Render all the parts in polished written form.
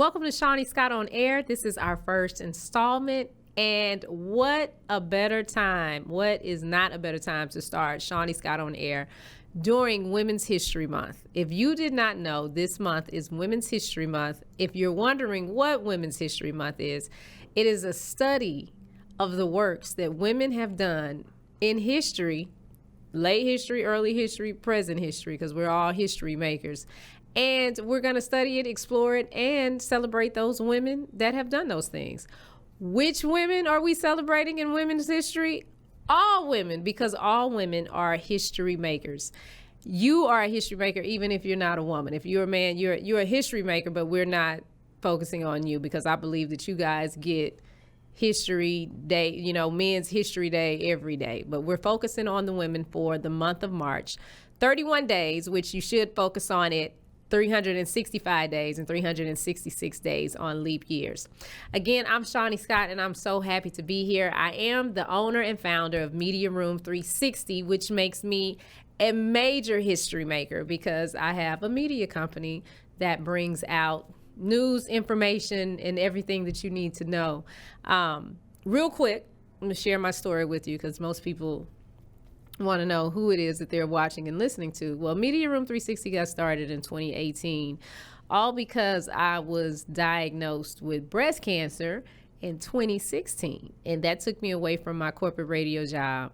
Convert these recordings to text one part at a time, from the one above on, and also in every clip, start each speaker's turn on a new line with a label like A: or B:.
A: Welcome to Shani Scott on Air. This is our first installment. And what a better time. What is not a better time to start Shani Scott on Air during Women's History Month? If you did not know, this month is Women's History Month. If you're wondering what Women's History Month is, it is a study of the works that women have done in history, late history, early history, present history, because we're all history makers. And we're going to study it, explore it, and celebrate those women that have done those things. Which women are we celebrating in women's history? All women, because all women are history makers. You are a history maker, even if you're not a woman. If you're a man, you're a history maker, but we're not focusing on you because I believe that you guys get History Day, Men's History Day every day. But we're focusing on the women for the month of March. 31 days, which you should focus on it. 365 days and 366 days on leap years. Again, I'm Shani Scott, and I'm so happy to be here. I am the owner and founder of Media Room 360, which makes me a major history maker because I have a media company that brings out news, information, and everything that you need to know. Real quick, I'm going to share my story with you because most people want to know who it is that they're watching and listening to. Well, Media Room 360 got started in 2018, all because I was diagnosed with breast cancer in 2016. And that took me away from my corporate radio job.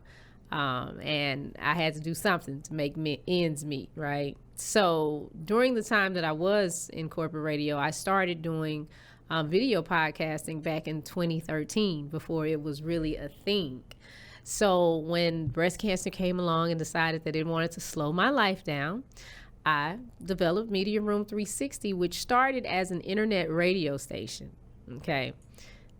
A: And I had to do something to make ends meet, right? So during the time that I was in corporate radio, I started doing video podcasting back in 2013 before it was really a thing. So when breast cancer came along and decided that it wanted to slow my life down, I developed Media Room 360, which started as an internet radio station. Okay.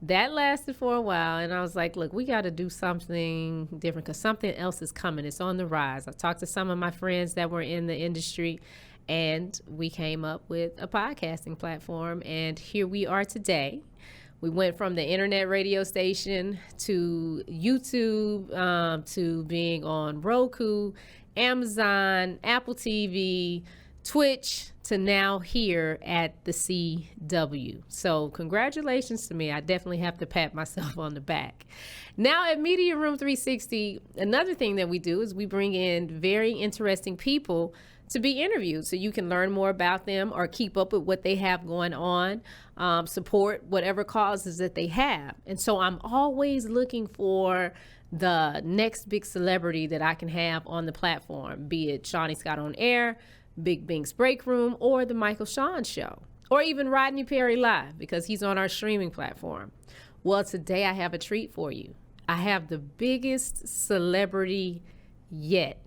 A: That lasted for a while, and I was like, look, we got to do something different because something else is coming. It's on the rise. I talked to some of my friends that were in the industry, and we came up with a podcasting platform, and here we are today. We went from the internet radio station to YouTube, to being on Roku, Amazon, Apple TV, Twitch, to now here at the CW. So congratulations to me. I definitely have to pat myself on the back. Now at Media Room 360, another thing that we do is we bring in very interesting people to be interviewed so you can learn more about them or keep up with what they have going on, support whatever causes that they have. And so I'm always looking for the next big celebrity that I can have on the platform, be it Shani Scott on Air, Big Bink's Break Room, or the Michael Sean Show, or even Rodney Perry Live because he's on our streaming platform. Well, today I have a treat for you. I have the biggest celebrity yet.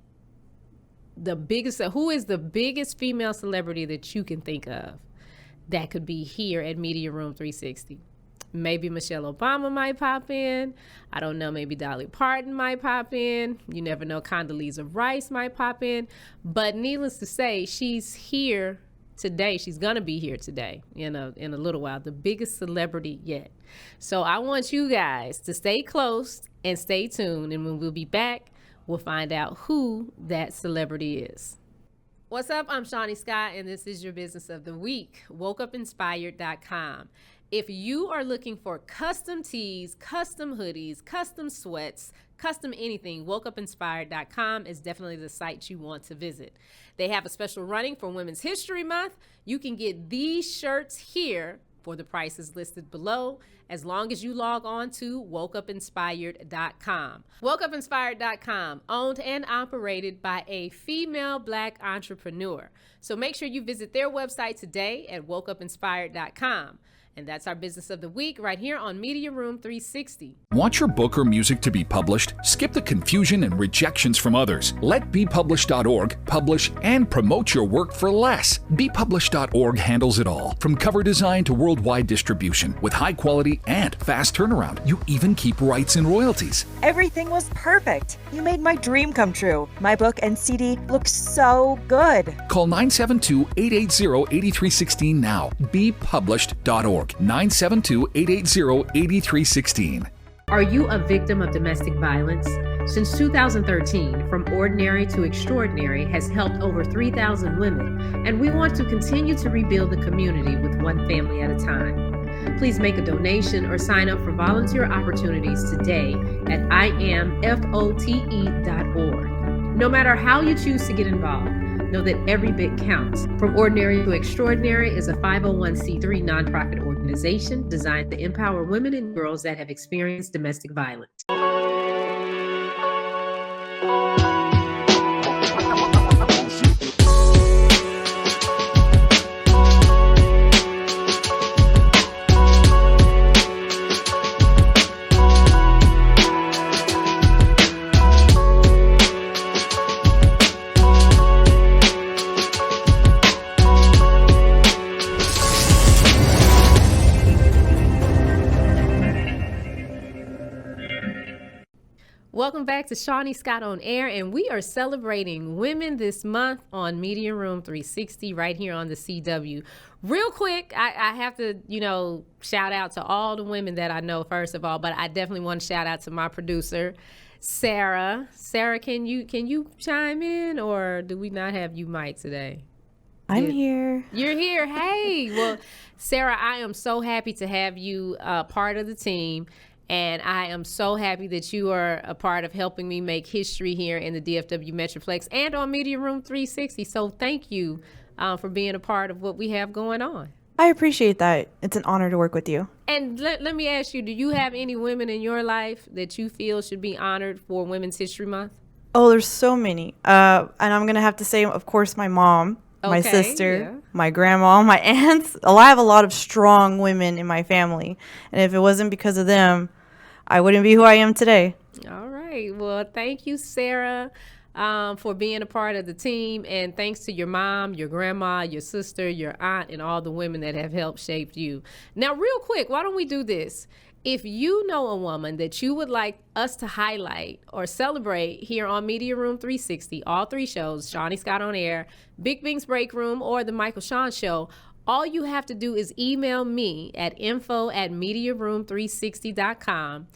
A: Who is the biggest female celebrity that you can think of that could be here at Media Room 360? Maybe Michelle Obama might pop in. I don't know, maybe Dolly Parton might pop in. You never know, Condoleezza Rice might pop in. But needless to say, she's here today. She's going to be here today in a little while, the biggest celebrity yet. So I want you guys to stay close and stay tuned. And when we'll be back, we'll find out who that celebrity is. What's up? I'm Shani Scott, and this is your business of the week, WokeUpInspired.com. If you are looking for custom tees, custom hoodies, custom sweats, custom anything, WokeUpInspired.com is definitely the site you want to visit. They have a special running for Women's History Month. You can get these shirts here for the prices listed below, as long as you log on to WokeUpInspired.com. WokeUpInspired.com, owned and operated by a female Black entrepreneur. So make sure you visit their website today at WokeUpInspired.com. And that's our business of the week right here on Media Room 360.
B: Want your book or music to be published? Skip the confusion and rejections from others. Let BePublished.org publish and promote your work for less. BePublished.org handles it all, from cover design to worldwide distribution, with high quality and fast turnaround. You even keep rights and royalties.
C: Everything was perfect. You made my dream come true. My book and CD look so good.
B: Call 972-880-8316 now. BePublished.org. 972-880-8316.
A: Are you a victim of domestic violence? Since 2013, From Ordinary to Extraordinary has helped over 3,000 women, and we want to continue to rebuild the community with one family at a time. Please make a donation or sign up for volunteer opportunities today at IamFote.org. No matter how you choose to get involved, know that every bit counts. From Ordinary to Extraordinary is a 501c3 nonprofit organization designed to empower women and girls that have experienced domestic violence. Welcome back to Shani Scott on Air, and we are celebrating women this month on Media Room 360 right here on the CW. Real quick, I have to, shout out to all the women that I know first of all, but I definitely want to shout out to my producer, Sarah. Sarah, can you chime in, or do we not have you mic today?
D: I'm here.
A: You're here. Hey. Well, Sarah, I am so happy to have you part of the team. And I am so happy that you are a part of helping me make history here in the DFW Metroplex and on Media Room 360. So thank you for being a part of what we have going on.
D: I appreciate that. It's an honor to work with you.
A: And let me ask you, do you have any women in your life that you feel should be honored for Women's History Month?
D: Oh, there's so many. And I'm going to have to say, of course, my mom, my sister, my grandma, my aunts. I have a lot of strong women in my family. And if it wasn't because of them, I wouldn't be who I am today.
A: All right. Well, thank you, Sarah, for being a part of the team. And thanks to your mom, your grandma, your sister, your aunt, and all the women that have helped shape you. Now, real quick, why don't we do this? If you know a woman that you would like us to highlight or celebrate here on Media Room 360, all three shows, Shani Scott on Air, Big Bing's Break Room, or The Michael Sean Show, all you have to do is email me at info@mediaroom360.com.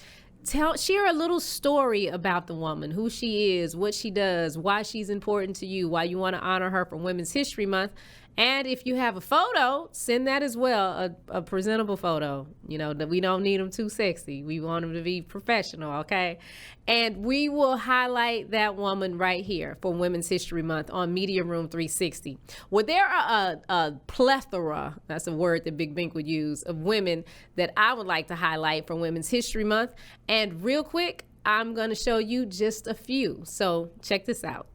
A: Share a little story about the woman, who she is, what she does, why she's important to you, why you want to honor her for Women's History Month. And if you have a photo, send that as well, a presentable photo. That we don't need them too sexy. We want them to be professional, okay? And we will highlight that woman right here for Women's History Month on Media Room 360. Well, there are a plethora, that's a word that Big Bink would use, of women that I would like to highlight for Women's History Month. And real quick, I'm going to show you just a few. So check this out.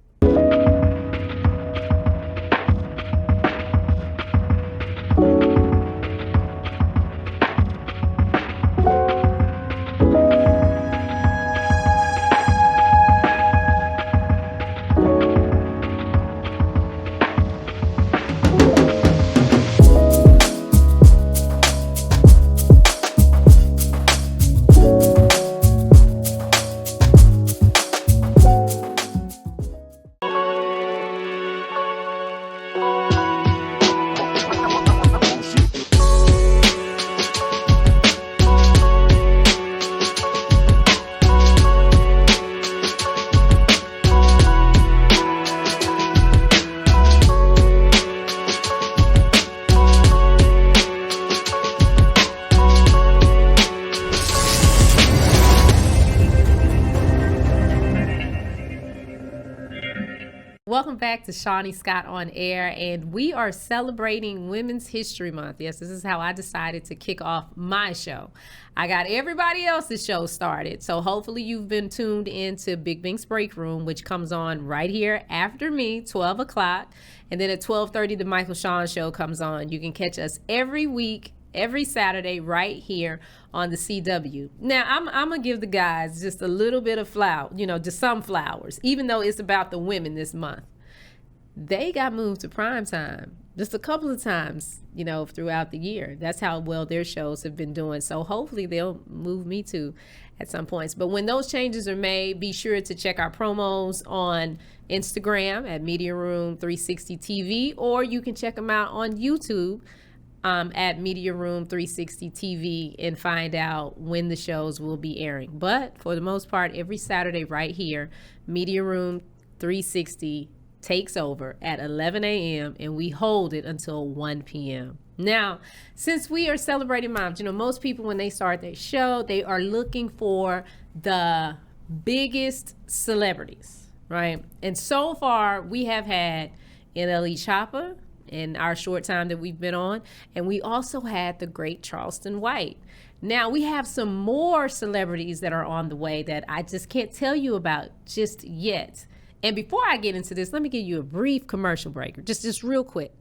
A: Welcome back to Shani Scott on Air, and we are celebrating Women's History Month. Yes, this is how I decided to kick off my show. I got everybody else's show started, so hopefully you've been tuned into Big Bing's Break Room, which comes on right here after me, 12 o'clock, and then at 12:30 the Michael Sean Show comes on. You can catch us every week, every Saturday right here on the CW. Now, I'm going to give the guys just a little bit of just some flowers, even though it's about the women this month. They got moved to primetime just a couple of times, throughout the year. That's how well their shows have been doing. So hopefully they'll move me to at some points. But when those changes are made, be sure to check our promos on Instagram at Media Room 360 TV, or you can check them out on YouTube at Media Room 360 TV and find out when the shows will be airing. But for the most part, every Saturday right here, Media Room 360 takes over at 11 a.m. and we hold it until 1 p.m. Now, since we are celebrating moms, most people when they start their show, they are looking for the biggest celebrities, right? And so far, we have had NLE Choppa in our short time that we've been on, and we also had the great Charleston White. Now, we have some more celebrities that are on the way that I just can't tell you about just yet. And before I get into this, let me give you a brief commercial break, just real quick.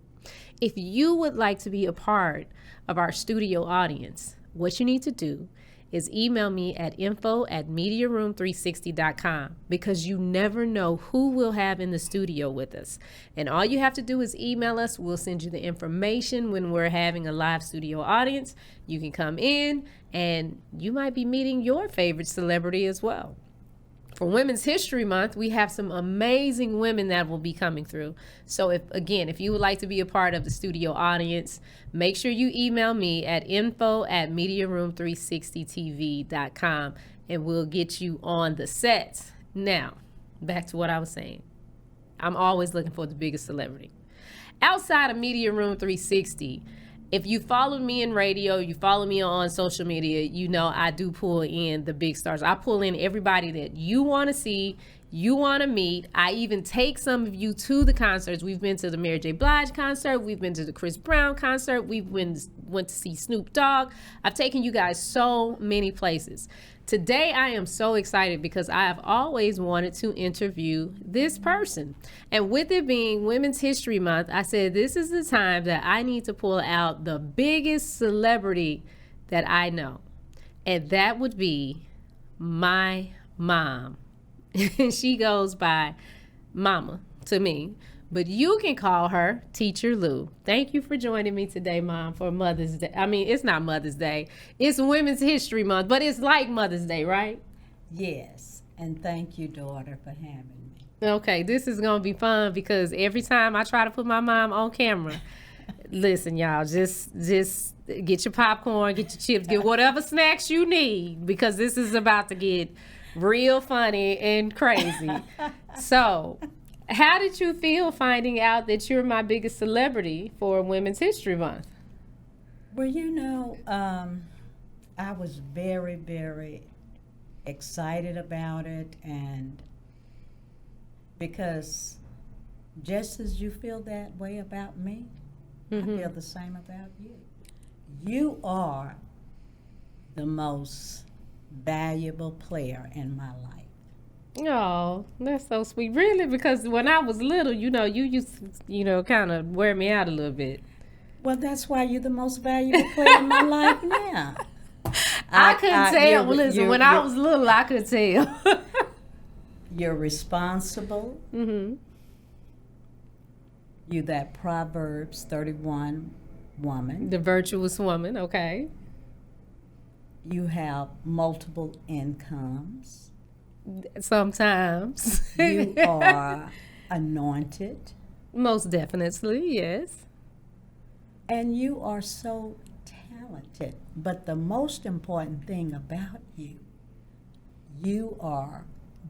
A: If you would like to be a part of our studio audience, what you need to do is email me at info@mediaroom360.com, because you never know who we'll have in the studio with us. And all you have to do is email us. We'll send you the information when we're having a live studio audience. You can come in and you might be meeting your favorite celebrity as well. For Women's History Month, we have some amazing women that will be coming through. So if you would like to be a part of the studio audience, make sure you email me at info@mediaroom360tv.com and we'll get you on the set. Now, back to what I was saying. I'm always looking for the biggest celebrity. Outside of Media Room 360, if you follow me in radio, you follow me on social media, I do pull in the big stars. I pull in everybody that you want to see, you want to meet. I even take some of you to the concerts. We've been to the Mary J. Blige concert. We've been to the Chris Brown concert. We went to see Snoop Dogg. I've taken you guys so many places. Today, I am so excited because I have always wanted to interview this person. And with it being Women's History Month, I said this is the time that I need to pull out the biggest celebrity that I know. And that would be my mom. She goes by Mama to me. But you can call her Teacher Lou. Thank you for joining me today, Mom, for Mother's Day. I mean, it's not Mother's Day. It's Women's History Month, but it's like Mother's Day, right?
E: Yes, and thank you, daughter, for having me.
A: Okay, this is going to be fun because every time I try to put my mom on camera, listen, y'all, just get your popcorn, get your chips, get whatever snacks you need because this is about to get real funny and crazy. So, how did you feel finding out that you're my biggest celebrity for Women's History Month?
E: Well, I was very, very excited about it, and because just as you feel that way about me, I feel the same about you. You are the most valuable player in my life.
A: Oh, that's so sweet. Really? Because when I was little, you used to, kind of wear me out a little bit.
E: Well, that's why you're the most valuable player in my life now.
A: I couldn't tell. Listen, when I was little, I could tell.
E: You're responsible.
A: Mm-hmm.
E: You're that Proverbs 31 woman.
A: The virtuous woman, okay.
E: You have multiple incomes.
A: Sometimes.
E: You are anointed.
A: Most definitely, yes.
E: And you are so talented. But the most important thing about you, you are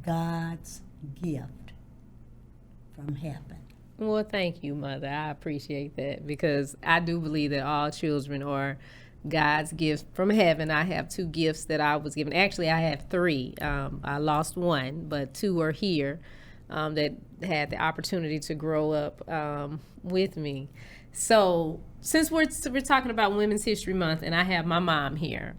E: God's gift from heaven.
A: Well, thank you, Mother. I appreciate that because I do believe that all children are God's gift from heaven. I have 2 gifts that I was given. Actually, I have 3. I lost 1, but 2 are here that had the opportunity to grow up with me. So since we're talking about Women's History Month and I have my mom here,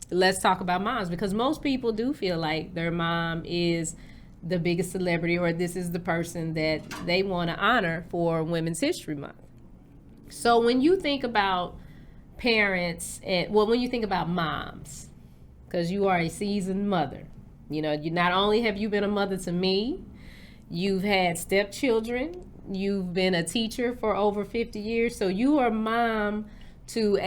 A: let's talk about moms because most people do feel like their mom is the biggest celebrity or this is the person that they want to honor for Women's History Month. So when you think about parents when you think about moms, because you are a seasoned mother, you not only have you been a mother to me, you've had stepchildren, you've been a teacher for over 50 years, so you are mom to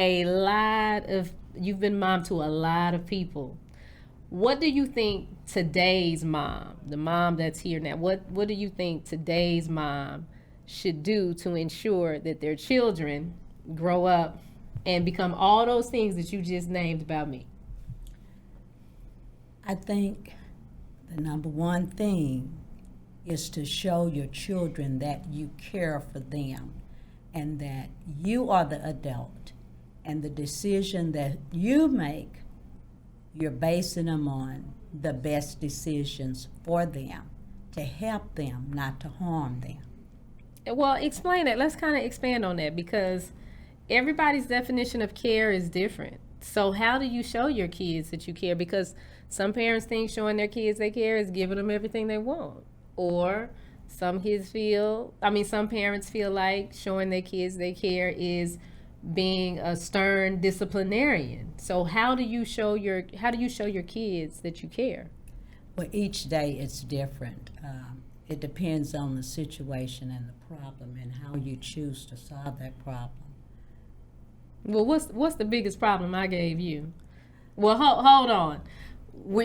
A: you've been mom to a lot of people. What do you think today's mom, the mom that's here now, what do you think today's mom should do to ensure that their children grow up and become all those things that you just named about me?
E: I think the number one thing is to show your children that you care for them and that you are the adult, and the decision that you make, you're basing them on the best decisions for them, to help them, not to harm them.
A: Well, explain that. Let's kind of expand on that, because everybody's definition of care is different. So how do you show your kids that you care? Because some parents think showing their kids they care is giving them everything they want. Or some parents feel like showing their kids they care is being a stern disciplinarian. So how do you show your kids that you care?
E: Well, each day it's different. It depends on the situation and the problem and how you choose to solve that problem.
A: Well, what's the biggest problem I gave you? Well, hold on.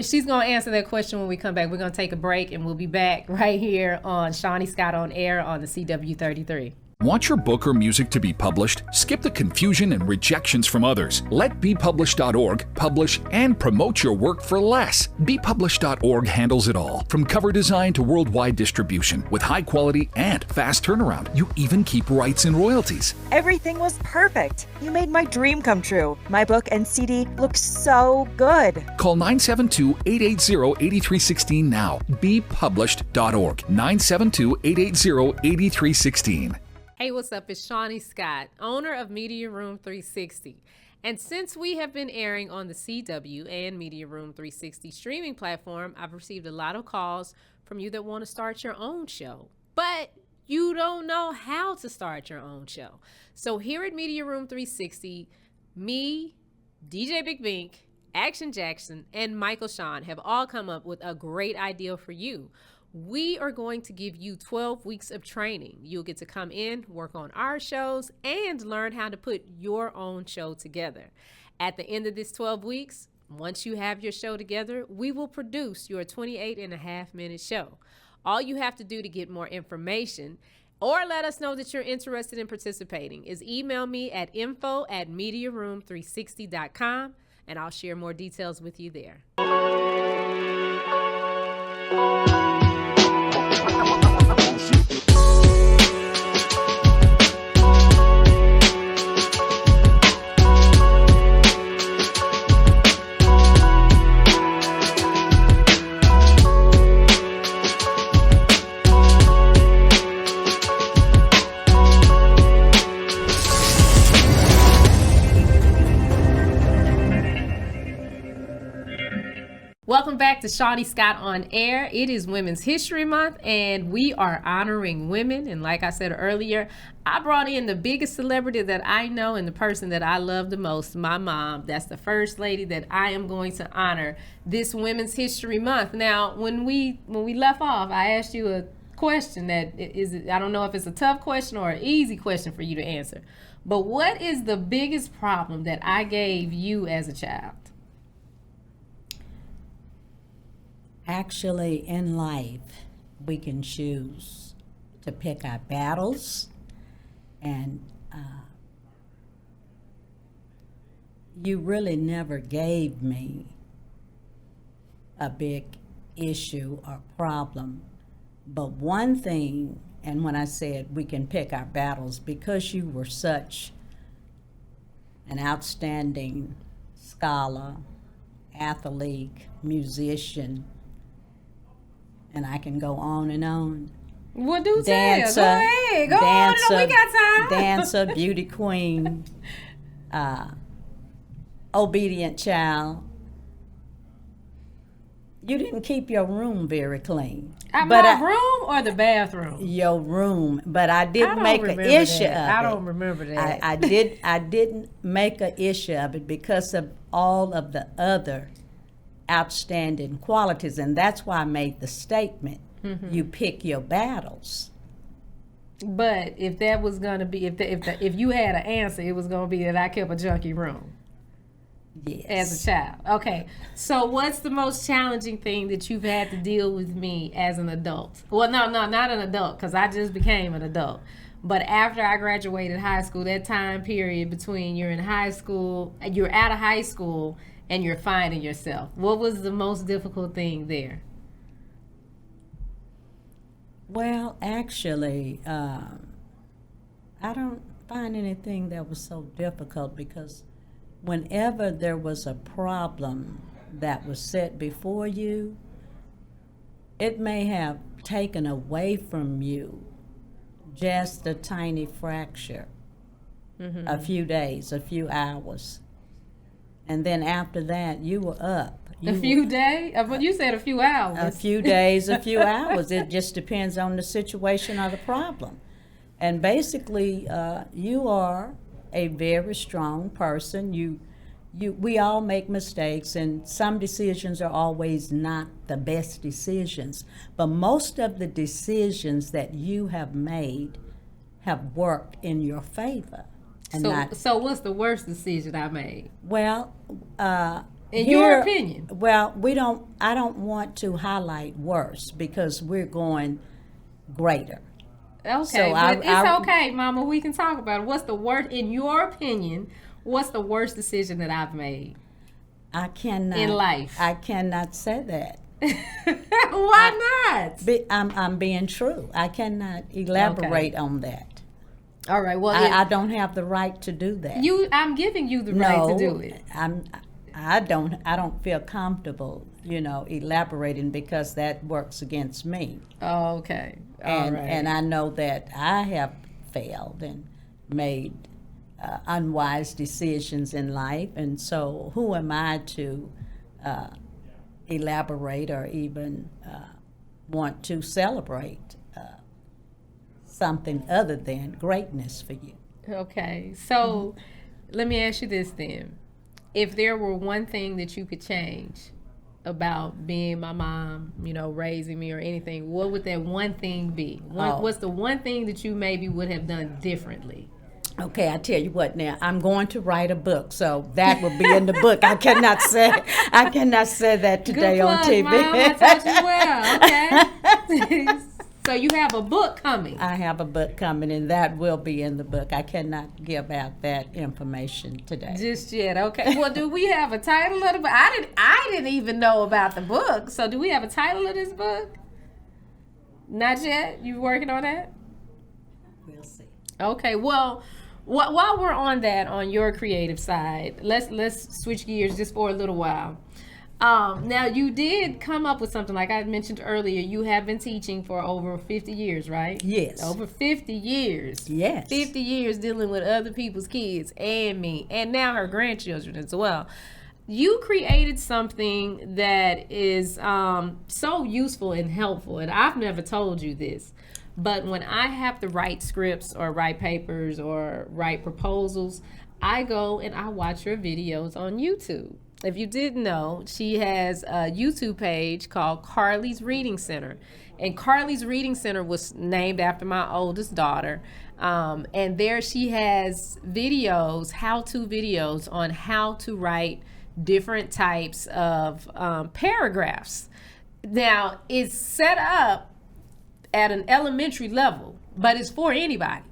A: She's going to answer that question when we come back. We're going to take a break, and we'll be back right here on Shani Scott on Air on the CW33.
B: Want your book or music to be published? Skip the confusion and rejections from others. Let BePublished.org publish and promote your work for less. BePublished.org handles it all, from cover design to worldwide distribution, with high quality and fast turnaround. You even keep rights and royalties.
C: Everything was perfect. You made my dream come true. My book and CD look so good.
B: Call 972-880-8316 now. BePublished.org. 972-880-8316.
A: Hey, what's up? It's Shani Scott, owner of Media Room 360. And since we have been airing on the CW and Media Room 360 streaming platform, I've received a lot of calls from you that want to start your own show, but you don't know how to start your own show. So here at Media Room 360, me, DJ Big Bink, Action Jackson, and Michael Sean have all come up with a great idea for you. We are going to give you 12 weeks of training. You'll get to come in, work on our shows, and learn how to put your own show together. At the end of this 12 weeks, once you have your show together, we will produce your 28.5-minute show. All you have to do to get more information or let us know that you're interested in participating is email me at info@mediaroom360.com, and I'll share more details with you there. Welcome back to Shani Scott on Air. It is Women's History Month, and we are honoring women. And like I said earlier, I brought in the biggest celebrity that I know and the person that I love the most, my mom. That's the first lady that I am going to honor this Women's History Month. Now, when we left off, I asked you a question that I don't know if it's a tough question or an easy question for you to answer. But what is the biggest problem that I gave you as a child?
E: Actually, in life, we can choose to pick our battles, and you really never gave me a big issue or problem. But one thing, and when I said we can pick our battles, because you were such an outstanding scholar, athlete, musician, and I can go on and on.
A: Well, do dancer, tell. Go ahead. Go on. We got time.
E: Dancer, beauty queen, obedient child. You didn't keep your room very clean.
A: My room or the bathroom?
E: Your room, but I didn't make an issue of it.
A: I don't remember that.
E: I didn't make an issue of it because of all of the other outstanding qualities, and that's why I made the statement. Mm-hmm. You pick your battles.
A: But if that was gonna be, if you had an answer, it was gonna be that I kept a junky room.
E: Yes.
A: As a child. Okay. So what's the most challenging thing that you've had to deal with me as an adult? Well, no, not an adult, because I just became an adult. But after I graduated high school, that time period between you're out of high school and you're finding yourself, what was the most difficult thing there?
E: Well, actually, I don't find anything that was so difficult, because whenever there was a problem that was set before you, it may have taken away from you just a tiny fracture, a few days, a few hours. And then after that, you were up.
A: A few days? But you said a few hours.
E: A few days, a few hours. It just depends on the situation or the problem. And basically, you are a very strong person. We all make mistakes, and some decisions are always not the best decisions. But most of the decisions that you have made have worked in your favor. And
A: so what's the worst decision I made?
E: Well,
A: in your opinion?
E: Well, I don't want to highlight worse, because we're going greater.
A: Okay,
E: so
A: but it's okay, Mama. We can talk about it. What's the worst, in your opinion, what's the worst decision that I've made?
E: I cannot.
A: In life? I
E: cannot say that.
A: Why not?
E: I'm being true. I cannot elaborate on that.
A: All right. Well,
E: I don't have the right to do that.
A: I'm giving you the right to do it.
E: I don't feel comfortable, elaborating, because that works against me.
A: Oh, okay.
E: And I know that I have failed and made unwise decisions in life, and so who am I to elaborate or even want to celebrate something other than greatness for you?
A: Okay, so let me ask you this then. If there were one thing that you could change about being my mom, raising me or anything, what would that one thing be? What's the one thing that you maybe would have done differently?
E: Okay, I tell you what now, I'm going to write a book, so that will be in the book. I cannot say that today.
A: Good plug,
E: on TV.
A: Mom. I taught you well, okay? So you have a book coming.
E: I have a book coming, and that will be in the book. I cannot give out that information today.
A: Just yet, okay. Well, do we have a title of the book? I didn't even know about the book. So do we have a title of this book? Not yet? You working on that?
E: We'll see.
A: Okay, well, while we're on that, on your creative side, let's switch gears just for a little while. Now, you did come up with something, like I mentioned earlier. You have been teaching for over 50 years, right?
E: Yes.
A: Over 50 years.
E: Yes.
A: 50 years dealing with other people's kids and me, and now her grandchildren as well. You created something that is so useful and helpful, and I've never told you this, but when I have to write scripts or write papers or write proposals, I go and I watch your videos on YouTube. If you didn't know, she has a YouTube page called Carly's Reading Center. And Carly's Reading Center was named after my oldest daughter. And there she has videos, how-to videos on how to write different types of paragraphs. Now, it's set up at an elementary level, but it's for anybody.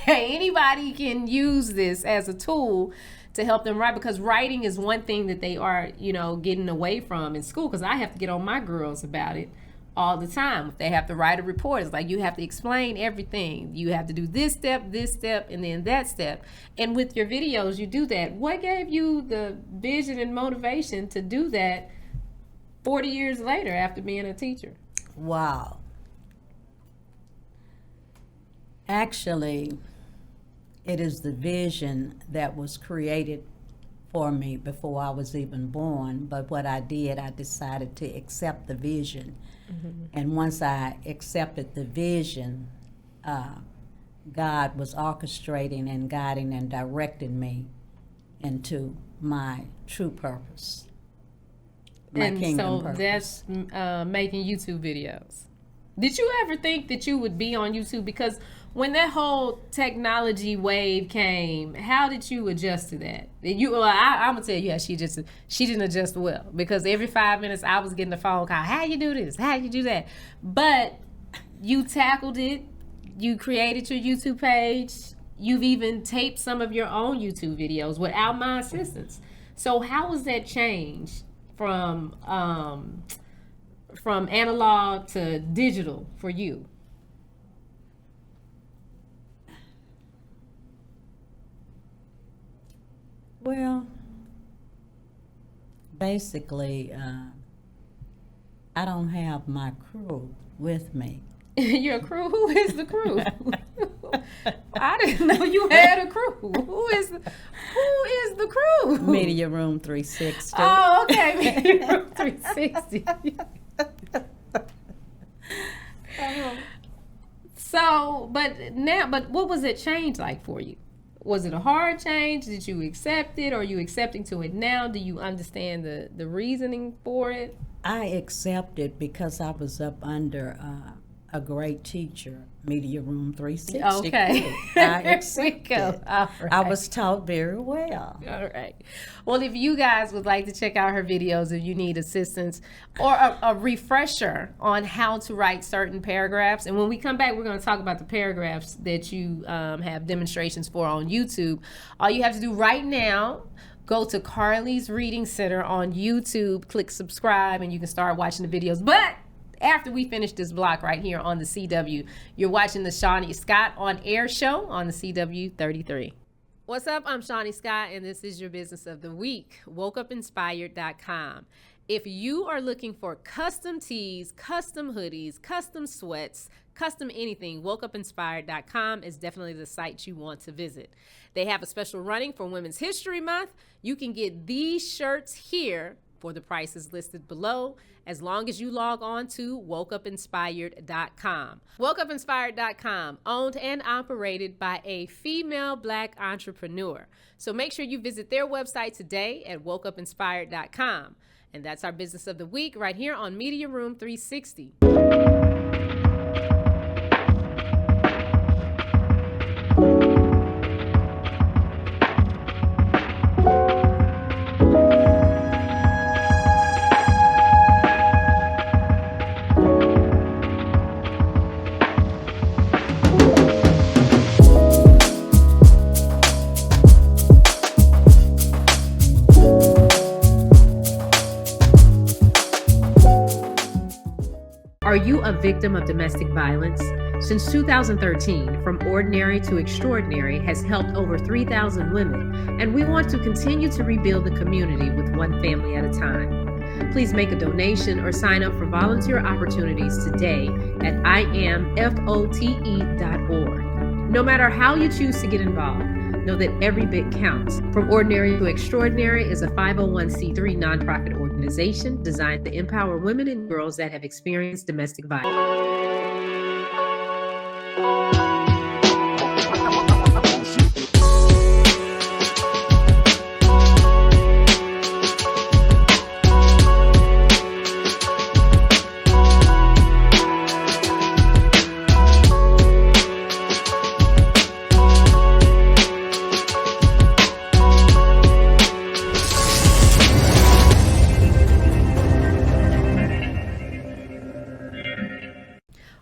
A: Anybody can use this as a tool to help them write, because writing is one thing that they are, getting away from in school, because I have to get on my girls about it all the time. If they have to write a report, it's like you have to explain everything. You have to do this step, and then that step. And with your videos, you do that. What gave you the vision and motivation to do that 40 years later after being a teacher?
E: Wow. Actually, it is the vision that was created for me before I was even born. But what I did, I decided to accept the vision. Mm-hmm. And once I accepted the vision, God was orchestrating and guiding and directing me into my true purpose. My kingdom purpose.
A: That's making YouTube videos. Did you ever think that you would be on YouTube? Because when that whole technology wave came, how did you adjust to that? I'm gonna tell you how she didn't adjust well, because every 5 minutes I was getting a phone call. How you do this? How you do that? But you tackled it. you created your YouTube page. You've even taped some of your own YouTube videos without my assistance. So how was that change from analog to digital for you?
E: Well, basically, I don't have my crew with me.
A: Your crew? Who is the crew? I didn't know you had a crew. Who is the crew?
E: Media Room 360.
A: Oh, okay. Media Room 360. So, but what was it change like for you? Was it a hard change? Did you accept it? Or are you accepting to it now? Do you understand the reasoning for it?
E: I accept it because I was up under a great teacher, Media Room 360.
A: Okay.
E: I accept it.
A: All right.
E: I was taught very well.
A: All right. Well, if you guys would like to check out her videos, if you need assistance or a refresher on how to write certain paragraphs, and when we come back, we're going to talk about the paragraphs that you have demonstrations for on YouTube. All you have to do right now, go to Carly's Reading Center on YouTube, click subscribe, and you can start watching the videos. But after we finish this block right here on the CW, you're watching the Shani Scott on Air show on the CW 33. What's up? I'm Shani Scott, and this is your business of the week, wokeupinspired.com. If you are looking for custom tees, custom hoodies, custom sweats, custom anything, wokeupinspired.com is definitely the site you want to visit. They have a special running for Women's History Month. You can get these shirts here for the prices listed below, as long as you log on to wokeupinspired.com. Wokeupinspired.com, owned and operated by a female Black entrepreneur. So make sure you visit their website today at wokeupinspired.com. And that's our business of the week right here on Media Room 360. Are you a victim of domestic violence? Since 2013, From Ordinary to Extraordinary has helped over 3,000 women, and we want to continue to rebuild the community with one family at a time. Please make a donation or sign up for volunteer opportunities today at imfote.org. No matter how you choose to get involved, know that every bit counts. From Ordinary to Extraordinary is a 501c3 nonprofit organization designed to empower women and girls that have experienced domestic violence.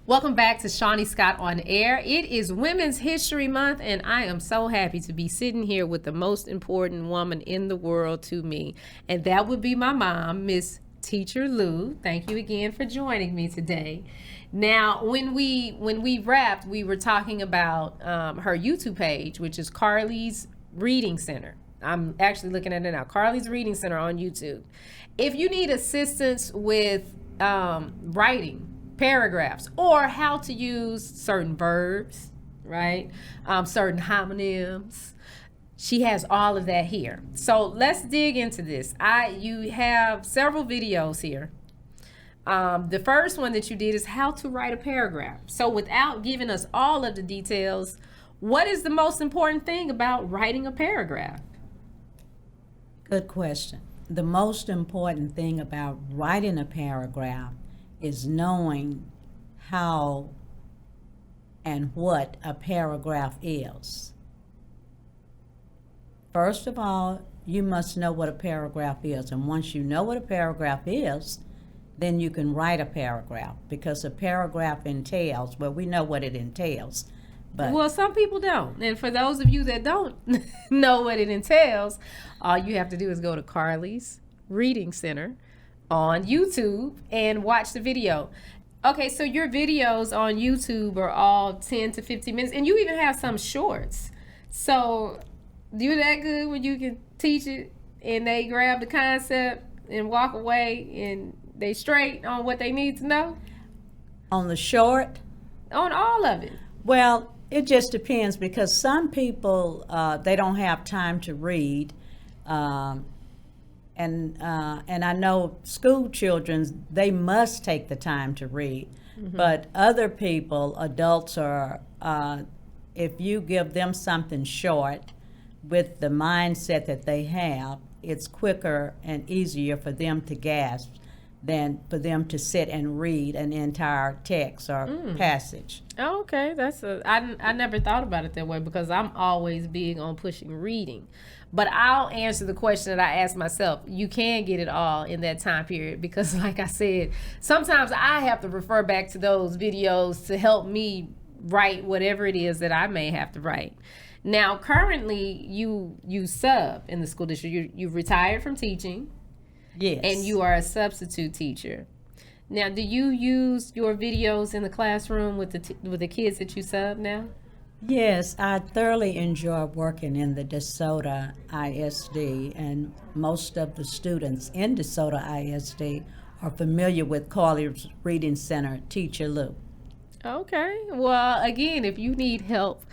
A: Welcome back to Shani Scott on Air. It is Women's History Month, and I am so happy to be sitting here with the most important woman in the world to me, and that would be my mom, Miss Teacher Lou. Thank you again for joining me today. Now, when we wrapped, we were talking about her YouTube page, which is Carly's Reading Center. I'm actually looking at it now, Carly's Reading Center on YouTube. If you need assistance with writing paragraphs or how to use certain verbs, right? Certain homonyms. She has all of that here. So let's dig into this. You have several videos here. The first one that you did is how to write a paragraph. So without giving us all of the details, what is the most important thing about writing a paragraph?
E: Good question. The most important thing about writing a paragraph is knowing how and what a paragraph is. First of all, you must know what a paragraph is. And once you know what a paragraph is, then you can write a paragraph, because a paragraph entails, well, we know what it entails, but
A: Well, some people don't. And for those of you that don't know what it entails, all you have to do is go to Carly's Reading Center on YouTube and watch the video. Okay, so your videos on YouTube are all 10 to 15 minutes, and you even have some shorts. So you're that good when you can teach it and they grab the concept and walk away and they straight on what they need to know?
E: on the short,
A: On all of it.
E: well, it just depends, because some people, they don't have time to read. And I know school children, they must take the time to read. But other people, adults, are, if you give them something short with the mindset that they have, it's quicker and easier for them to grasp than for them to sit and read an entire text or passage.
A: Oh, okay, I never thought about it that way, because I'm always big on pushing reading. But I'll answer the question that I asked myself. You can get it all in that time period, because like I said, sometimes I have to refer back to those videos to help me write whatever it is that I may have to write. Now, currently, you sub in the school district. You've retired from teaching.
E: Yes.
A: And you are a substitute teacher. Now, do you use your videos in the classroom with the kids that you sub now?
E: Yes, I thoroughly enjoy working in the DeSoto ISD, and most of the students in DeSoto ISD are familiar with Carly's Reading Center Teacher Lou.
A: Okay. Well, again, if you need help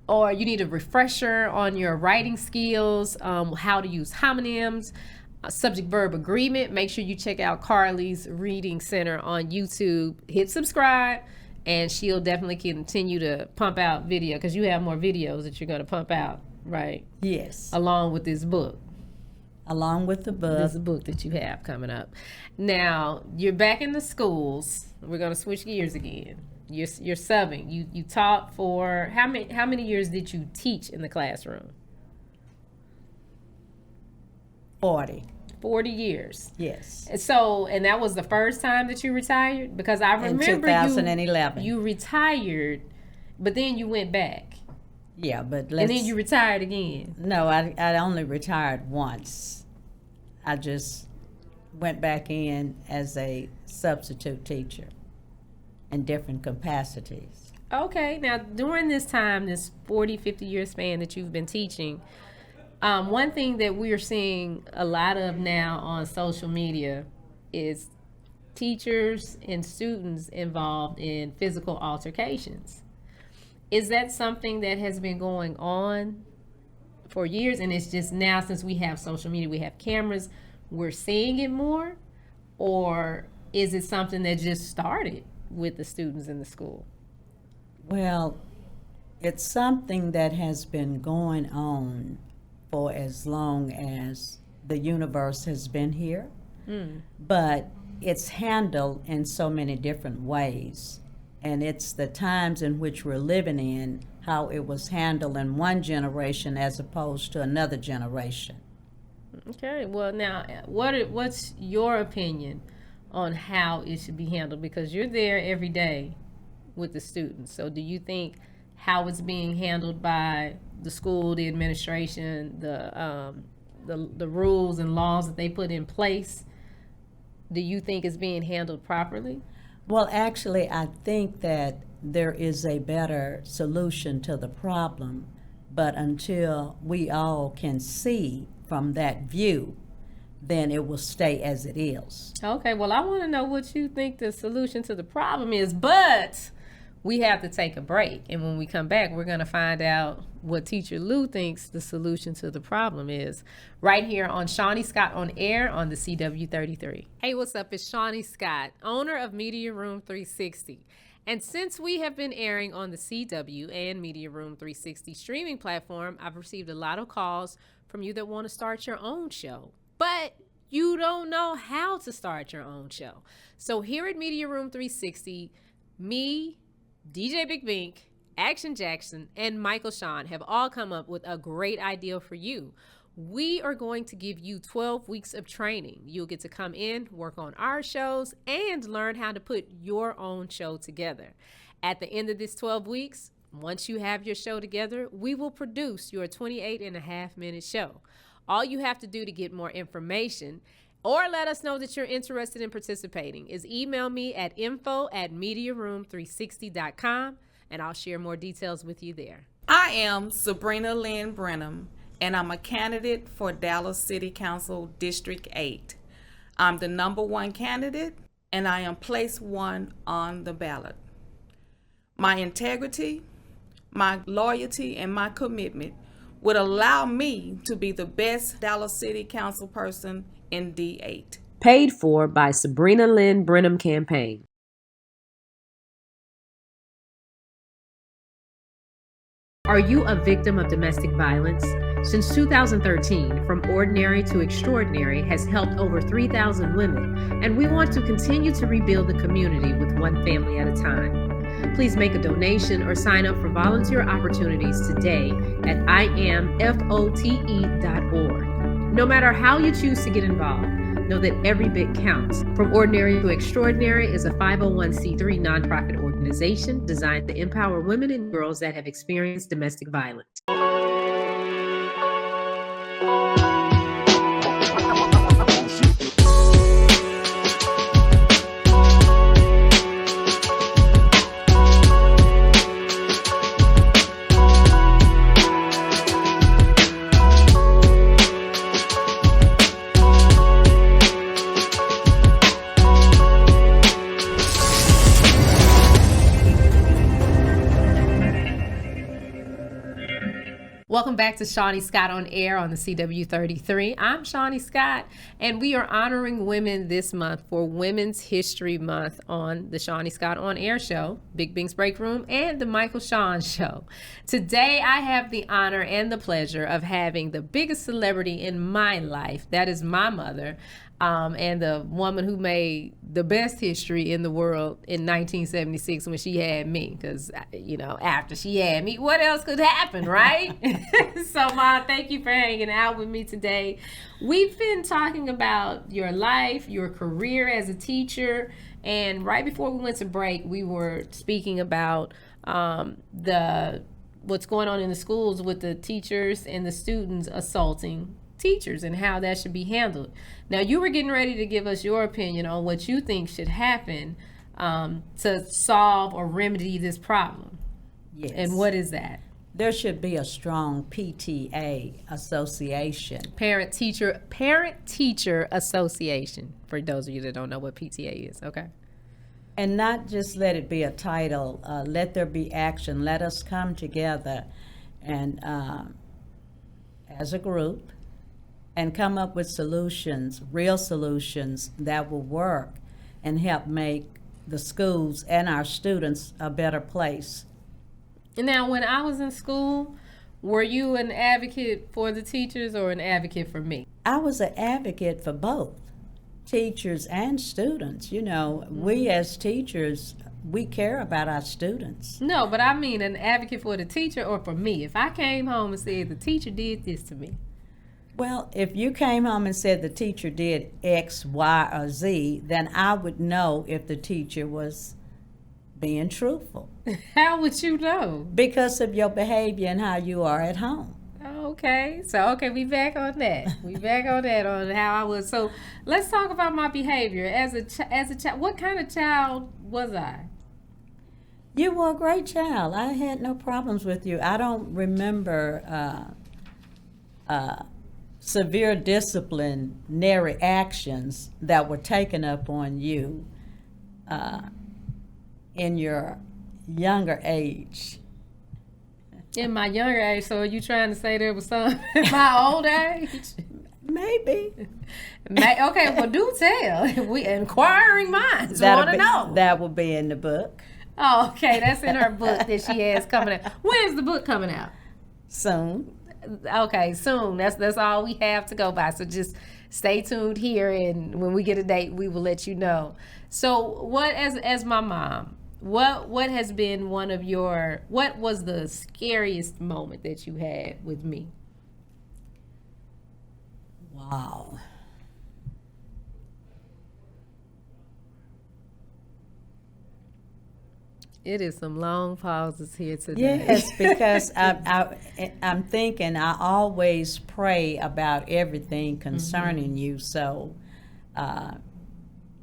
A: or you need a refresher on your writing skills, how to use homonyms, subject verb agreement, make sure you check out Carly's Reading Center on YouTube. Hit subscribe, and she'll definitely continue to pump out video, because you have more videos that you're going to pump out, right?
E: Yes,
A: Along with this book.
E: along with the book.
A: This book that you have coming up. Now, you're back in the schools. We're going to switch gears again. You're subbing. You taught for how many years did you teach in the classroom? 40 years.
E: Yes.
A: And that was the first time that you retired? Because I remember
E: in 2011.
A: You retired, but then you went back.
E: Yeah, but
A: And then you retired again.
E: No, I only retired once. I just went back in as a substitute teacher in different capacities.
A: Okay. Now, during this time, this 40, 50-year span that you've been teaching, one thing that we're seeing a lot of now on social media is teachers and students involved in physical altercations. Is that something that has been going on for years, and it's just now, since we have social media, we have cameras, we're seeing it more? Or is it something that just started with the students in the school?
E: Well, it's something that has been going on for as long as the universe has been here, but it's handled in so many different ways. And it's the times in which we're living in, how it was handled in one generation as opposed to another generation.
A: Okay, well now, what's your opinion on how it should be handled? Because you're there every day with the students. So do you think how it's being handled by the school, the administration, the rules and laws that they put in place, do you think is being handled properly?
E: Well, actually, I think that there is a better solution to the problem, but until we all can see from that view, then it will stay as it is.
A: Okay, well, I want to know what you think the solution to the problem is, but we have to take a break. And when we come back, we're going to find out what Teacher Lou thinks the solution to the problem is, right here on Shani Scott on Air on the CW33. Hey, what's up? It's Shani Scott, owner of Media Room 360. And since we have been airing on the CW and Media Room 360 streaming platform, I've received a lot of calls from you that want to start your own show, but you don't know how to start your own show. So here at Media Room 360, me, DJ Big Bink, Action Jackson, and Michael Sean have all come up with a great idea for you. We are going to give you 12 weeks of training. You'll get to come in, work on our shows, and learn how to put your own show together. At the end of this 12 weeks, once you have your show together, we will produce your 28.5-minute show. All you have to do to get more information or let us know that you're interested in participating is email me at info@mediaroom360.com, and I'll share more details with you there.
F: I am Sabrina Lynn Brenham, and I'm a candidate for Dallas City Council District 8. I'm the number 1 candidate, and I am place 1 on the ballot. My integrity, my loyalty, and my commitment would allow me to be the best Dallas City Council person in D8.
A: Paid for by Sabrina Lynn Brenham Campaign. Are you a victim of domestic violence? Since 2013, From Ordinary to Extraordinary has helped over 3,000 women, and we want to continue to rebuild the community with one family at a time. Please make a donation or sign up for volunteer opportunities today at IamFote.org. No matter how you choose to get involved, know that every bit counts. From Ordinary to Extraordinary is a 501c3 nonprofit organization designed to empower women and girls that have experienced domestic violence. Welcome back to Shani Scott on Air on the CW33. I'm Shani Scott, and we are honoring women this month for Women's History Month on the Shani Scott on Air show, Big Bing's Break Room, and the Michael Sean show. Today, I have the honor and the pleasure of having the biggest celebrity in my life. That is my mother. And the woman who made the best history in the world in 1976 when she had me. Because, after she had me, what else could happen, right? So, Ma, thank you for hanging out with me today. We've been talking about your life, your career as a teacher. And right before we went to break, we were speaking about what's going on in the schools with the teachers and the students assaulting teachers and how that should be handled. Now, you were getting ready to give us your opinion on what you think should happen to solve or remedy this problem.
E: Yes.
A: And what is that?
E: There should be a strong PTA association.
A: Parent-teacher association, for those of you that don't know what PTA is, okay?
E: And not just let it be a title, let there be action. Let us come together and as a group and come up with solutions, real solutions that will work and help make the schools and our students a better place.
A: Now, when I was in school, were you an advocate for the teachers or an advocate for me?
E: I was an advocate for both teachers and students. We as teachers, we care about our students.
A: No, but I mean an advocate for the teacher or for me. If I came home and said the teacher did this to me.
E: Well, if you came home and said the teacher did X, Y, or Z, then I would know if the teacher was being truthful.
A: How would you know?
E: Because of your behavior and how you are at home.
A: Okay, we back on that. On how I was. So let's talk about my behavior as a child. What kind of child was I?
E: You were a great child. I had no problems with you. I don't remember severe disciplinary actions that were taken up on you in your younger age.
A: In my younger age, so are you trying to say there was some in my old age?
E: Maybe.
A: Okay, well, do tell. We inquiring minds want to know.
E: That will be in the book.
A: Oh, okay, that's in her book that she has coming out. When is the book coming out?
E: Soon.
A: Okay, soon. That's all we have to go by. So just stay tuned here, and when we get a date, we will let you know. So, what as my mom? What has been what was the scariest moment that you had with me?
E: Wow.
A: It is some long pauses here today.
E: Yes, because I'm thinking I always pray about everything concerning you. So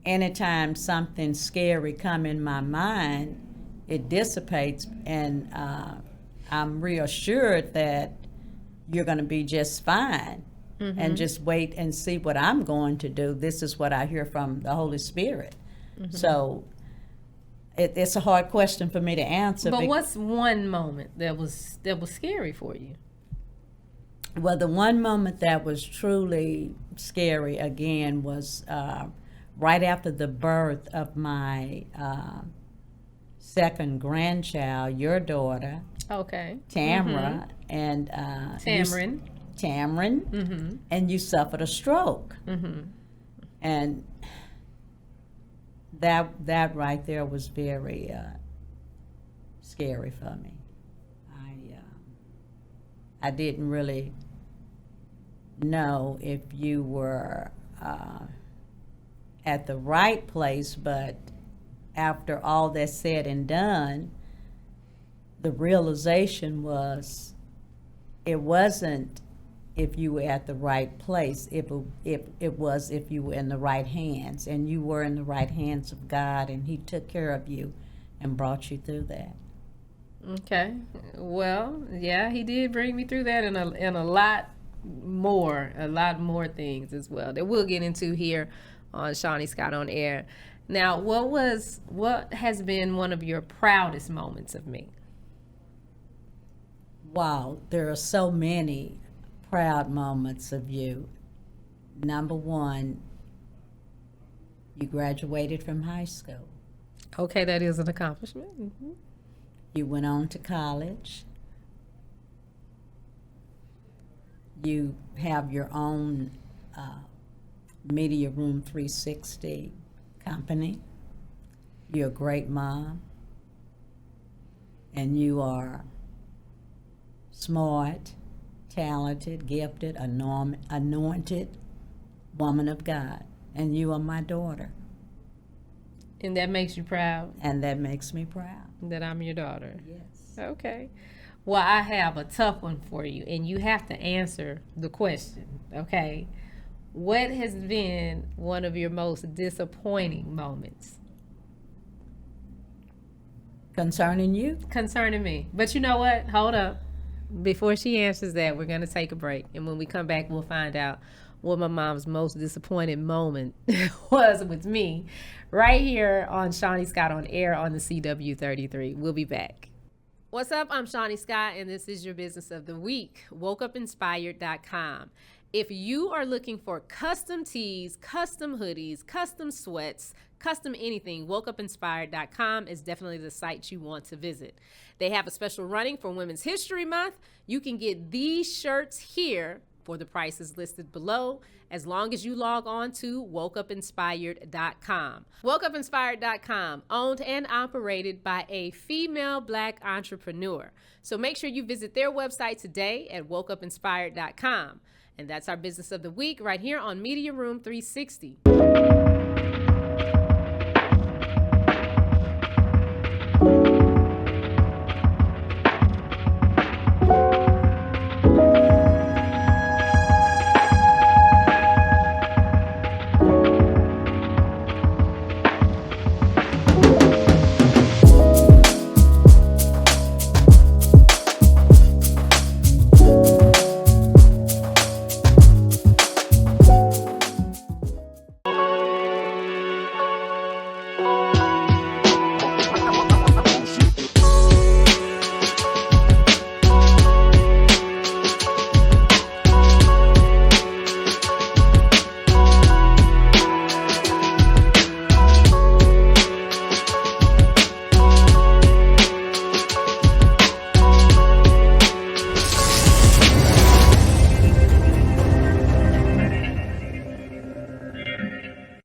E: anytime something scary come in my mind, it dissipates, and I'm reassured that you're going to be just fine. And just wait and see what I'm going to do. This is what I hear from the Holy Spirit. So it's a hard question for me to answer.
A: But what's one moment that was scary for you?
E: Well, the one moment that was truly scary again was right after the birth of my second grandchild, your daughter,
A: Okay.
E: Tamara, and Tamron, and you suffered a stroke, and that right there was very scary for me. I didn't really know if you were at the right place, but after all that's said and done, the realization was it wasn't if you were at the right place, it was if you were in the right hands, and you were in the right hands of God, and He took care of you and brought you through that.
A: Okay. Well, yeah, He did bring me through that, and a lot more things as well that we'll get into here on Shani Scott on Air. Now, what has been one of your proudest moments of me?
E: Wow, there are so many proud moments of you. Number one, you graduated from high school.
A: Okay, that is an accomplishment.
E: You went on to college. You have your own Media Room 360 company. You're a great mom. And you are smart, talented, gifted, anointed woman of God. And you are my daughter.
A: And that makes you proud?
E: And that makes me proud.
A: That I'm your daughter?
E: Yes.
A: Okay. Well, I have a tough one for you, and you have to answer the question, okay? What has been one of your most disappointing moments?
E: Concerning you?
A: Concerning me. But you know what? Hold up. Before she answers that, we're going to take a break. And when we come back, we'll find out what my mom's most disappointed moment was with me right here on Shani Scott on Air on the CW33. We'll be back. What's up? I'm Shani Scott, and this is your business of the week, WokeUpInspired.com. If you are looking for custom tees, custom hoodies, custom sweats, custom anything, WokeUpInspired.com is definitely the site you want to visit. They have a special running for Women's History Month. You can get these shirts here for the prices listed below, as long as you log on to WokeUpInspired.com. WokeUpInspired.com, owned and operated by a female Black entrepreneur. So make sure you visit their website today at WokeUpInspired.com. And that's our business of the week right here on Media Room 360.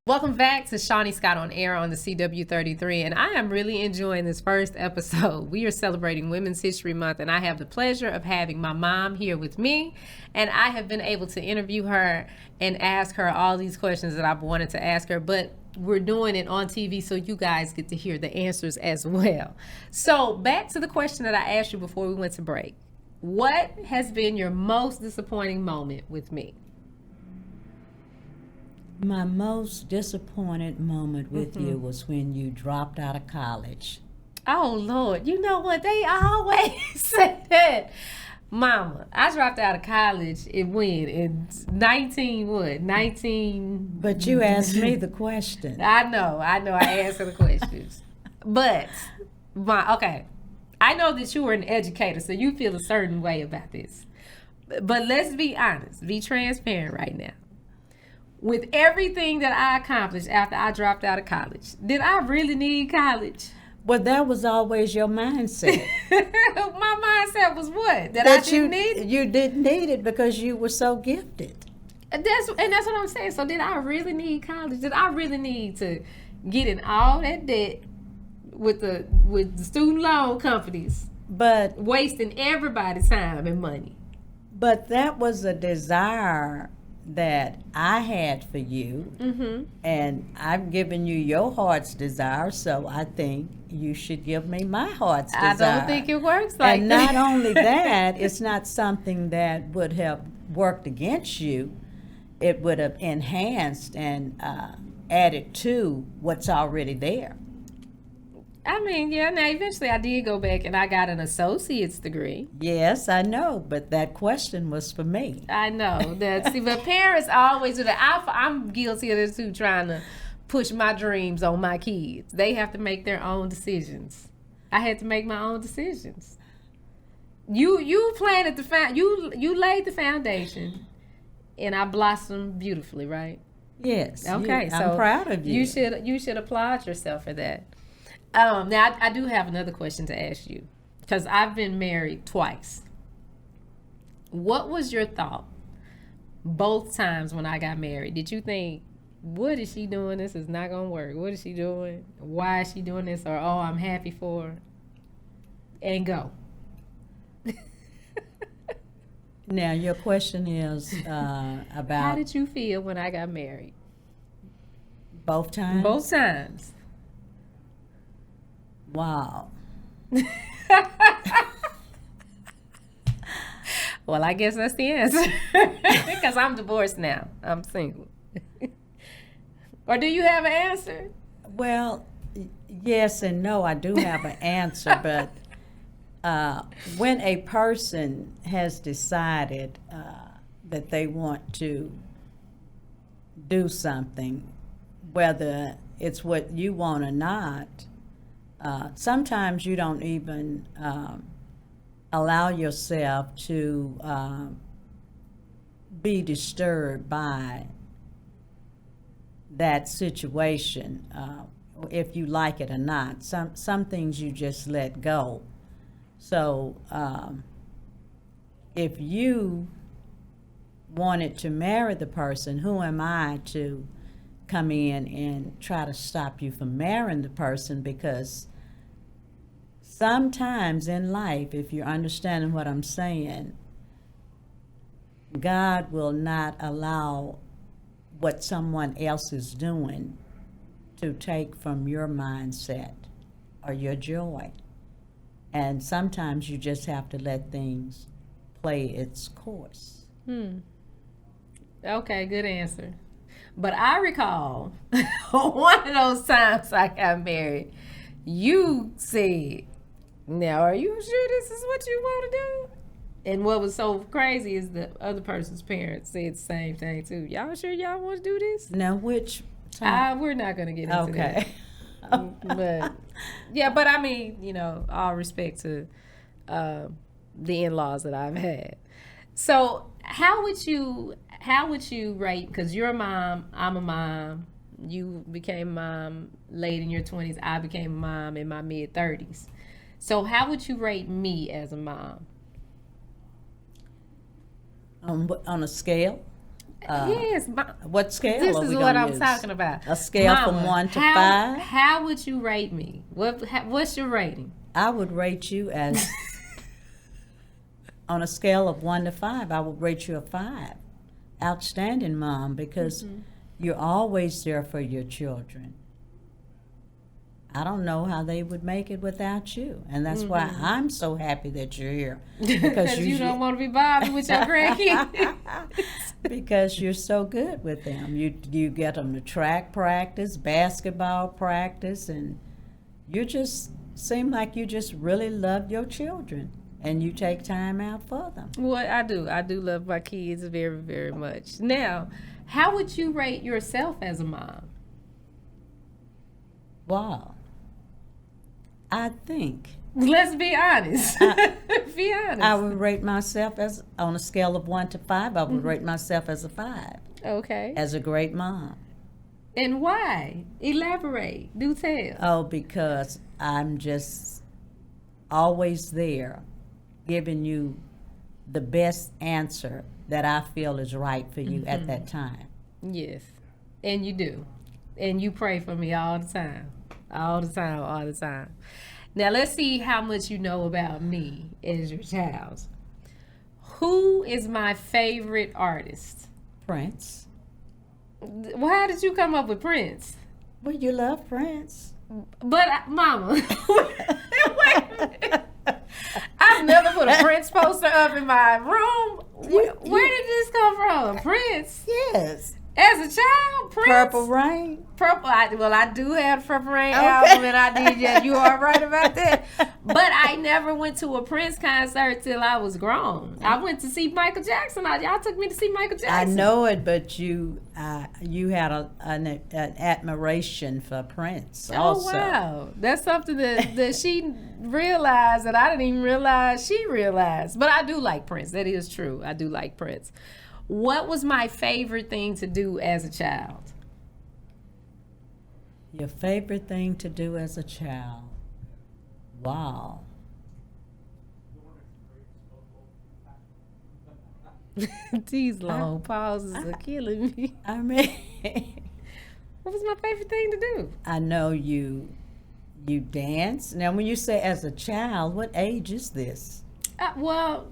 A: Welcome back to Shani Scott on Air on the CW33, and I am really enjoying this first episode. We are celebrating Women's History Month, and I have the pleasure of having my mom here with me, and I have been able to interview her and ask her all these questions that I've wanted to ask her, but we're doing it on TV so you guys get to hear the answers as well. So back to the question that I asked you before we went to break. What has been your most disappointing moment with me?
E: My most disappointed moment with you was when you dropped out of college.
A: Oh, Lord. You know what? They always say that. Mama, I dropped out of college in 19...
E: But you asked me the question.
A: I know. I answer the questions. But, okay. I know that you were an educator, so you feel a certain way about this. But let's be honest. Be transparent right now. With everything that I accomplished after I dropped out of college, did I really need college?
E: Well, that was always your mindset.
A: My mindset was what? That I didn't need it?
E: You didn't need it because you were so gifted.
A: That's what I'm saying. So did I really need college? Did I really need to get in all that debt with the student loan companies,
E: but
A: wasting everybody's time and money?
E: But that was a desire that I had for you, and I've given you your heart's desire, so I think you should give me my heart's desire.
A: I don't think it works like
E: and
A: that.
E: And not only that, it's not something that would have worked against you. It would have enhanced and added to what's already there.
A: I mean, yeah, now eventually I did go back and I got an associate's degree.
E: Yes, I know, but that question was for me.
A: I know. See, but parents always do that. I'm guilty of this too, trying to push my dreams on my kids. They have to make their own decisions. I had to make my own decisions. You planted you laid the foundation, and I blossomed beautifully, right?
E: Yes.
A: Okay,
E: I'm proud of you.
A: You should applaud yourself for that. Now, I do have another question to ask you, because I've been married twice. What was your thought both times when I got married? Did you think, what is she doing? This is not going to work. What is she doing? Why is she doing this? Or, oh, I'm happy for her. And go.
E: Now, your question is about...
A: How did you feel when I got married?
E: Both times?
A: Both times.
E: Wow.
A: Well, I guess that's the answer. Because I'm divorced now. I'm single. Or do you have an answer?
E: Well, yes and no. I do have an answer, but when a person has decided that they want to do something, whether it's what you want or not, sometimes you don't even allow yourself to be disturbed by that situation, if you like it or not. Some things you just let go. So if you wanted to marry the person, who am I to come in and try to stop you from marrying the person? Because sometimes in life, if you're understanding what I'm saying, God will not allow what someone else is doing to take from your mindset or your joy. And sometimes you just have to let things play its course.
A: Okay, good answer. But I recall one of those times I got married, you said, now are you sure this is what you want to do? And what was so crazy is the other person's parents said the same thing too. Y'all sure y'all want to do this?
E: Now, which time?
A: We're not going to get into that.
E: Okay.
A: But yeah, but I mean, you know, all respect to the in-laws that I've had. So how would you rate, because you're a mom, I'm a mom, you became a mom late in your 20s, I became a mom in my mid-30s. So how would you rate me as a mom?
E: On a scale?
A: Yes.
E: What scale
A: This
E: are
A: is
E: we
A: what
E: gonna
A: I'm
E: use?
A: talking about.
E: A scale
A: Mama,
E: from 1 to
A: how,
E: 5?
A: How would you rate me? What's your rating?
E: I would rate you as, on a scale of 1 to 5, I would rate you a 5. Outstanding mom, because you're always there for your children. I don't know how they would make it without you. And that's why I'm so happy that you're here.
A: Because you don't want to be bothered with your grandkids.
E: Because you're so good with them. You get them to track practice, basketball practice, and you just seem like you just really love your children. And you take time out for them.
A: Well, I do. I do love my kids very, very much. Now, how would you rate yourself as a mom?
E: Wow. I think
A: Let's be honest. Be honest.
E: I would rate myself as, on a scale of 1 to 5, I would rate myself as a 5.
A: Okay.
E: As a great mom.
A: And why? Elaborate. Do tell.
E: Oh, because I'm just always there, giving you the best answer that I feel is right for you at that time.
A: Yes. And you do. And you pray for me all the time. All the time, all the time. Now let's see how much you know about me as your child. Who is my favorite artist?
E: Prince.
A: Well, how did you come up with Prince?
E: Well, you love Prince.
A: But, Mama, wait a minute. I've never put a Prince poster up in my room. Where did this come from? Prince?
E: Yes.
A: As a child, Prince?
E: Purple Rain.
A: Purple. I do have the Purple Rain album, and I did. Yeah, you are right about that. But I never went to a Prince concert till I was grown. I went to see Michael Jackson. Y'all took me to see Michael Jackson.
E: I know it, but you had an admiration for Prince also.
A: Oh, wow. That's something that she realized that I didn't even realize she realized. But I do like Prince. That is true. I do like Prince. What was my favorite thing to do as a child?
E: Your favorite thing to do as a child? Wow.
A: These long pauses are killing me.
E: I mean,
A: What was my favorite thing to do?
E: I know you dance. Now, when you say as a child, what age is this?
A: Well,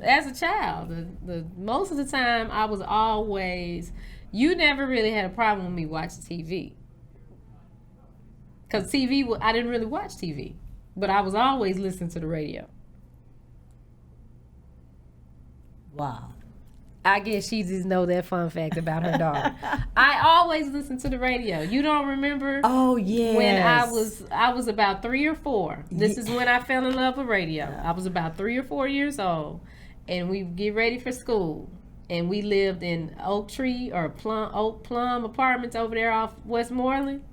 A: as a child, the most of the time I was always. You never really had a problem with me watching TV. Because TV, I didn't really watch TV. But I was always listening to the radio.
E: Wow.
A: I guess she just know that fun fact about her daughter. I always listened to the radio. You don't remember?
E: Oh, yes.
A: When I was about 3 or 4. This is when I fell in love with radio. I was about 3 or 4 years old, and we get ready for school. And we lived in Oak Plum apartments over there off Westmoreland.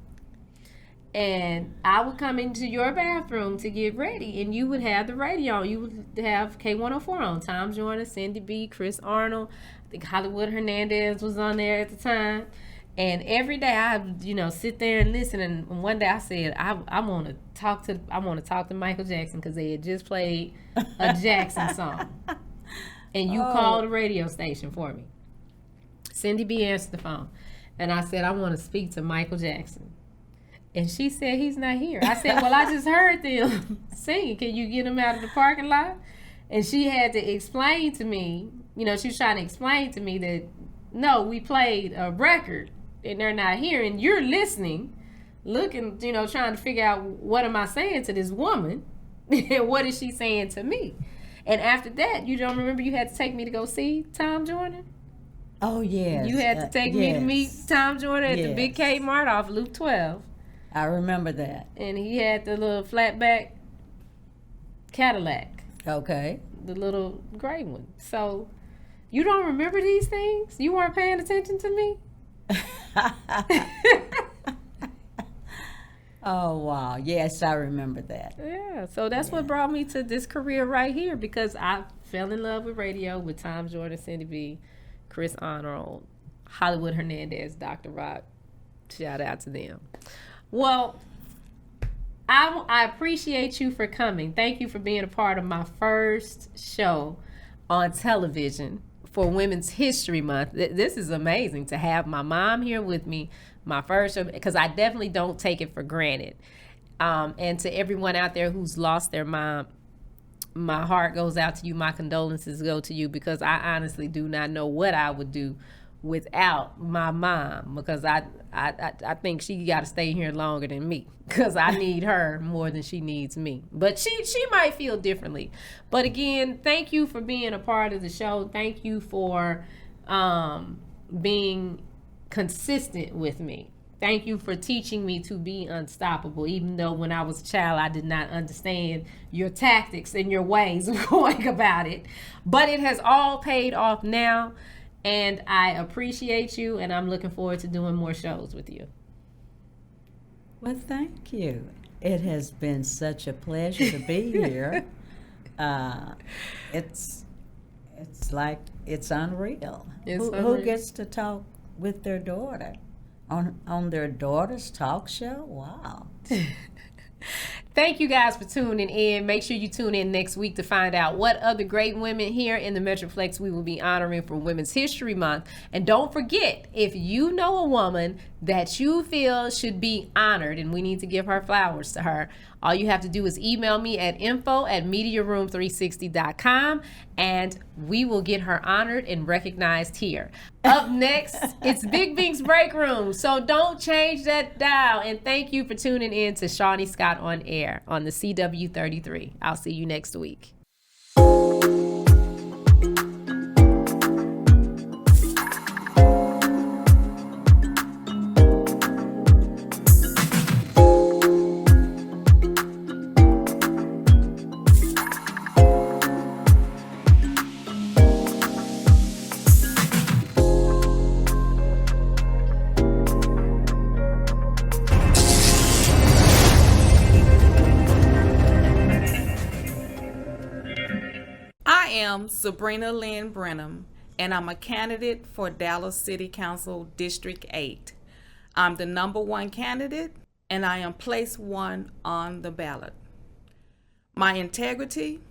A: And I would come into your bathroom to get ready, and you would have the radio on. You would have K104 on. Tom Joyner, Cindy B, Chris Arnold. I think Hollywood Hernandez was on there at the time. And every day I would, sit there and listen. And one day I said, I want to talk to Michael Jackson, because they had just played a Jackson song. And you called the radio station for me. Cindy B answered the phone, and I said, I want to speak to Michael Jackson. And she said, he's not here. I said, well, I just heard them singing. Can you get him out of the parking lot? And she had to explain to me, she was trying to explain to me that, no, we played a record and they're not here. And you're listening, looking, trying to figure out, what am I saying to this woman? And what is she saying to me? And after that, you don't remember you had to take me to go see Tom Joyner?
E: Oh, yes.
A: You had to take me to meet Tom Joyner at the Big Kmart off Loop 12.
E: I remember that.
A: And he had the little flatback Cadillac.
E: Okay.
A: The little gray one. So, you don't remember these things? You weren't paying attention to me?
E: Oh, wow. Yes, I remember that.
A: Yeah. So, that's what brought me to this career right here, because I fell in love with radio with Tom Jordan, Cindy B, Chris Arnold, Hollywood Hernandez, Dr. Rock. Shout out to them. Well, I appreciate you for coming. Thank you for being a part of my first show on television for Women's History Month. This is amazing to have my mom here with me, my first, because I definitely don't take it for granted. And to everyone out there who's lost their mom, my heart goes out to you. My condolences go to you, because I honestly do not know what I would do without my mom, because I think she got to stay here longer than me, because I need her more than she needs me. But she might feel differently. But again, thank you for being a part of the show. Thank you for being consistent with me. Thank you for teaching me to be unstoppable, even though when I was a child, I did not understand your tactics and your ways of going about it. But it has all paid off now, and I appreciate you, and I'm looking forward to doing more shows with you.
E: Well, thank you. It has been such a pleasure to be here. It's like it's unreal. Who gets to talk with their daughter on their daughter's talk show? Wow.
A: Thank you guys for tuning in. Make sure you tune in next week to find out what other great women here in the Metroplex we will be honoring for Women's History Month. And don't forget, if you know a woman that you feel should be honored and we need to give her flowers to her, all you have to do is email me at info@mediaroom360.com and we will get her honored and recognized here. Up next, it's Big Bink's Break Room. So don't change that dial. And thank you for tuning in to Shani Scott on Air on the CW33. I'll see you next week.
F: Sabrina Lynn Brenham, and I'm a candidate for Dallas City Council District 8. I'm the #1 candidate, and I am place 1 on the ballot. My integrity,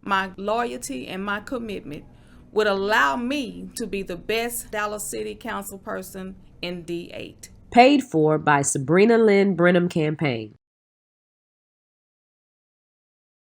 F: my loyalty, and my commitment would allow me to be the best Dallas City Council person in D8.
A: Paid for by Sabrina Lynn Brenham Campaign.